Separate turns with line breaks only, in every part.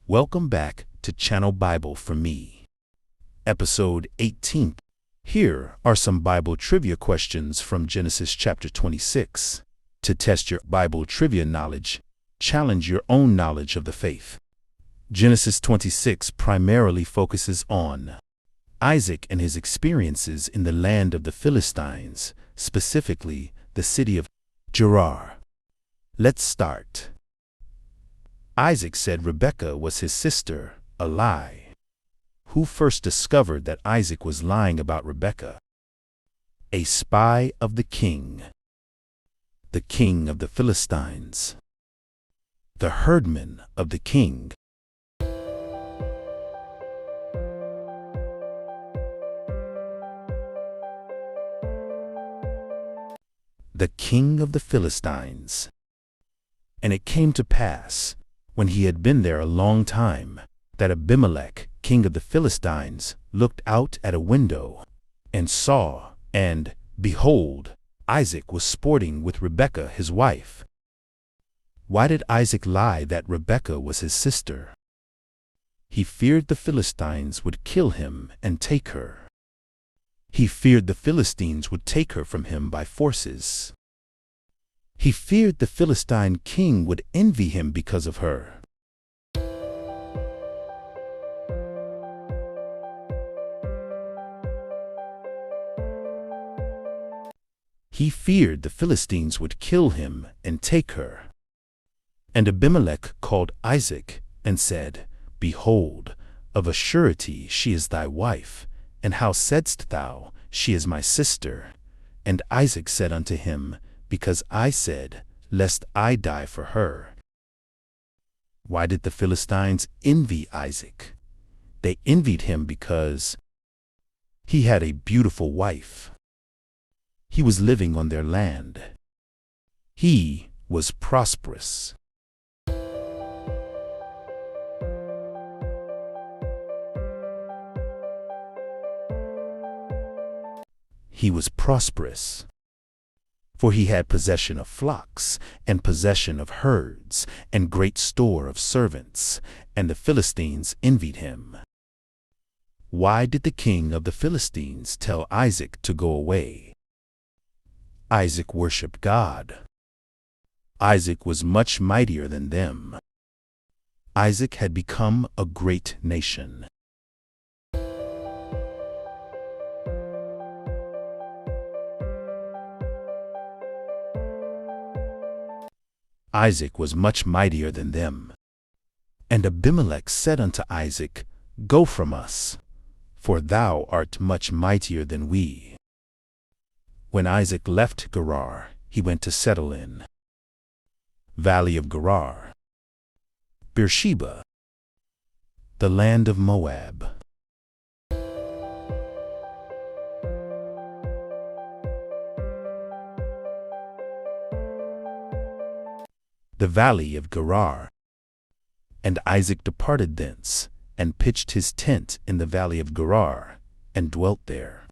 Welcome back to Channel Bible for Me, Episode 18. Here are some Bible trivia questions from Genesis chapter 26. To test your Bible trivia knowledge, challenge your own knowledge of the faith. Genesis 26 primarily focuses on Isaac and his experiences in the land of the Philistines, specifically the city of Gerar. Let's start. Isaac said Rebekah was his sister, a lie. Who first discovered that Isaac was lying about Rebekah? A spy of the king of the Philistines, the herdman of the king. The king of the Philistines. And it came to pass, when he had been there a long time, that Abimelech, king of the Philistines, looked out at a window, and saw, and, behold, Isaac was sporting with Rebekah his wife. Why did Isaac lie that Rebekah was his sister? He feared the Philistines would kill him and take her. He feared the Philistines would take her from him by forces. He feared the Philistine king would envy him because of her. He feared the Philistines would kill him and take her. And Abimelech called Isaac and said, Behold, of a surety she is thy wife, and how saidst thou, She is my sister? And Isaac said unto him, Because I said, Lest I die for her. Why did the Philistines envy Isaac? They envied him because he had a beautiful wife. He was living on their land. He was prosperous. He was prosperous, for he had possession of flocks, and possession of herds, and great store of servants, and the Philistines envied him. Why did the king of the Philistines tell Isaac to go away? Isaac worshipped God. Isaac was much mightier than them. Isaac had become a great nation. Isaac was much mightier than them. And Abimelech said unto Isaac, Go from us, for thou art much mightier than we. When Isaac left Gerar, he went to settle in Valley of Gerar, Beersheba, the land of Moab. The valley of Gerar. And Isaac departed thence, and pitched his tent in the valley of Gerar, and dwelt there.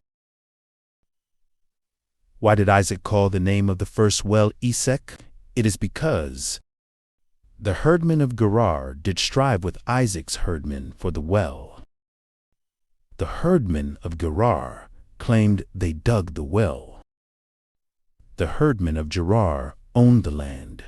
Why did Isaac call the name of the first well Esek? It is because the herdmen of Gerar did strive with Isaac's herdmen for the well. The herdmen of Gerar claimed they dug the well. The herdmen of Gerar owned the land.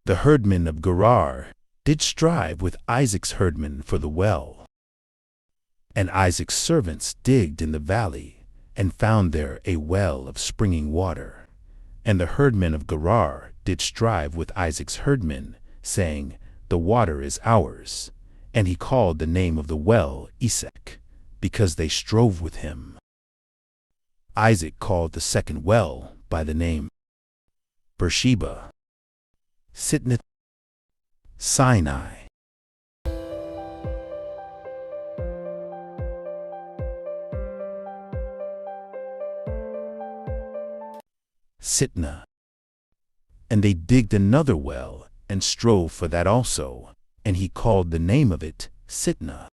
The herdmen of Gerar did strive with Isaac's herdmen for the well. And Isaac's servants digged in the valley, and found there a well of springing water. And the herdmen of Gerar did strive with Isaac's herdmen, saying, The water is ours. And he called the name of the well Esek, because they strove with him. Isaac called the second well by the name Beersheba, Sitnah, Sinai. Sitnah. And they digged another well, and strove for that also, and he called the name of it Sitnah.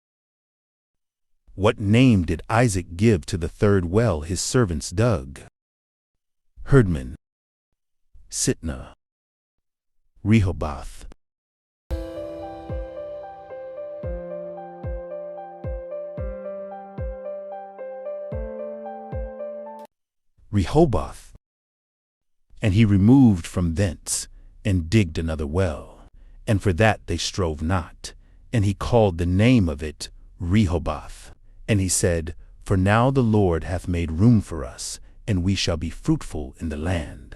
What name did Isaac give to the third well his servants dug? Herdman, Sitnah, Rehoboth. Rehoboth. And he removed from thence, and digged another well, and for that they strove not. And he called the name of it Rehoboth. And he said, For now the Lord hath made room for us, and we shall be fruitful in the land.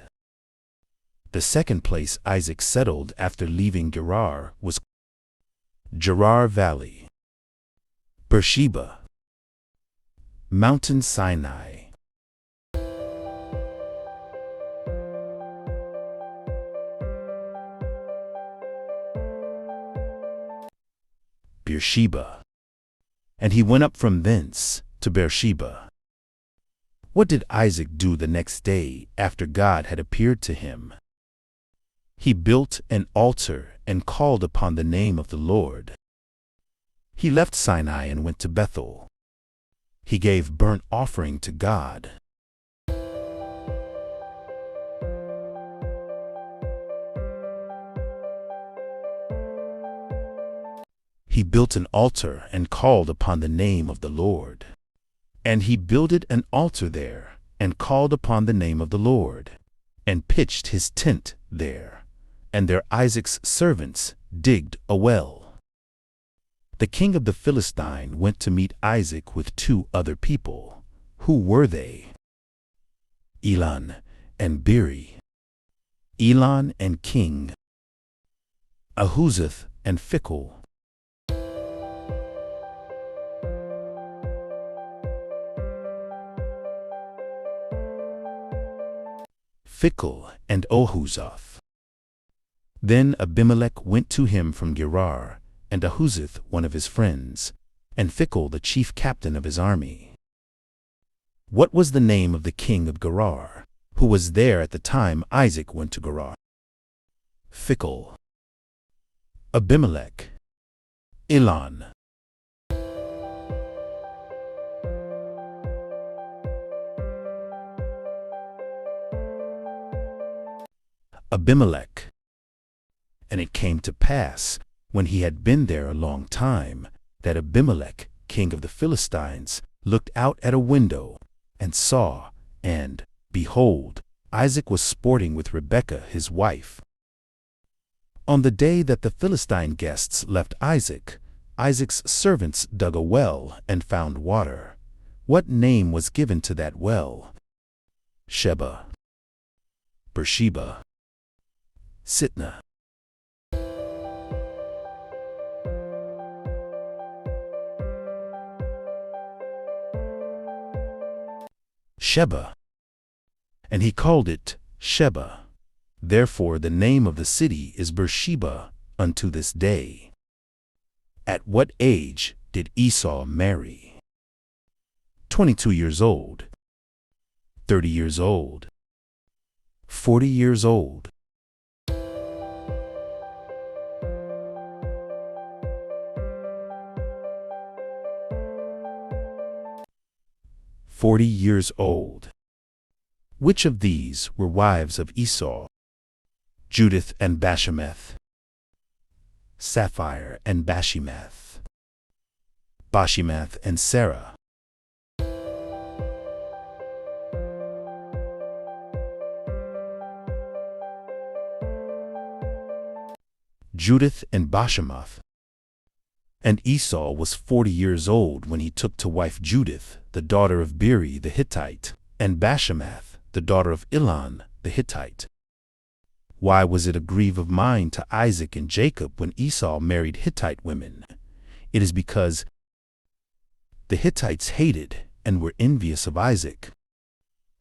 The second place Isaac settled after leaving Gerar was Gerar Valley, Beersheba, Mountain Sinai. Beersheba. And he went up from thence to Beersheba. What did Isaac do the next day after God had appeared to him? He built an altar and called upon the name of the Lord. He left Sinai and went to Bethel. He gave burnt offering to God. He built an altar and called upon the name of the Lord. And he builded an altar there, and called upon the name of the Lord, and pitched his tent there. And there Isaac's servants digged a well. The king of the Philistines went to meet Isaac with 2 other people. Who were they? Elon and BiBlE. Elon and King Ahuzzath and Phicol. Phicol and Ahuzzath. Then Abimelech went to him from Gerar, and Ahuzzath one of his friends, and Phicol the chief captain of his army. What was the name of the king of Gerar, who was there at the time Isaac went to Gerar? Phicol. Abimelech. Elon. Abimelech. And it came to pass, when he had been there a long time, that Abimelech, king of the Philistines, looked out at a window, and saw, and, behold, Isaac was sporting with Rebekah his wife. On the day that the Philistine guests left Isaac, Isaac's servants dug a well and found water. What name was given to that well? Sheba, Beersheba, Sitnah. Sheba. And he called it Sheba. Therefore the name of the city is Beersheba unto this day. At what age did Esau marry? 22 years old, 30 years old, 40 years old. 40 years old. Which of these were wives of Esau? Judith and Bashemath, Sapphire and Bashemath, Bashemath and Sarah. Judith and Bashemath. And Esau was 40 years old when he took to wife Judith, the daughter of BiBlE the Hittite, and Bashemath, the daughter of Elon the Hittite. Why was it a grief of mind to Isaac and Jacob when Esau married Hittite women? It is because the Hittites hated and were envious of Isaac.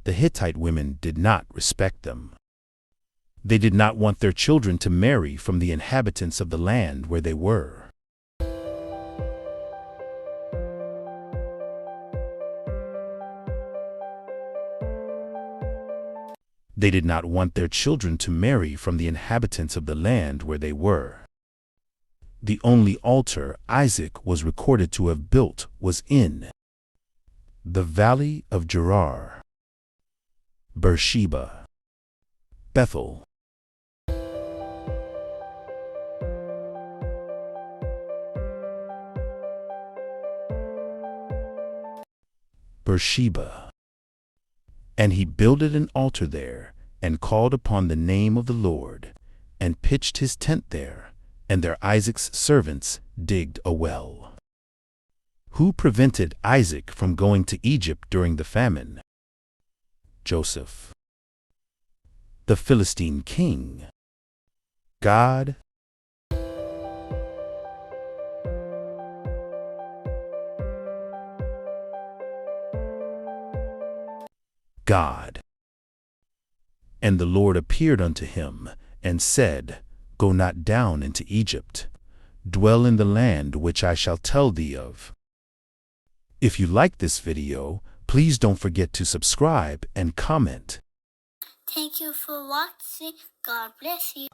The Hittite women did not respect them. They did not want their children to marry from the inhabitants of the land where they were. They did not want their children to marry from the inhabitants of the land where they were. The only altar Isaac was recorded to have built was in The valley of Gerar, Beersheba, Bethel, Beersheba. And he builded an altar there, and called upon the name of the Lord, and pitched his tent there, and there Isaac's servants digged a well. Who prevented Isaac from going to Egypt during the famine? Joseph. The Philistine king? God. God. And the Lord appeared unto him, and said, Go not down into Egypt. Dwell in the land which I shall tell thee of. If you like this video, please don't forget to subscribe and comment.
Thank you for watching. God bless you.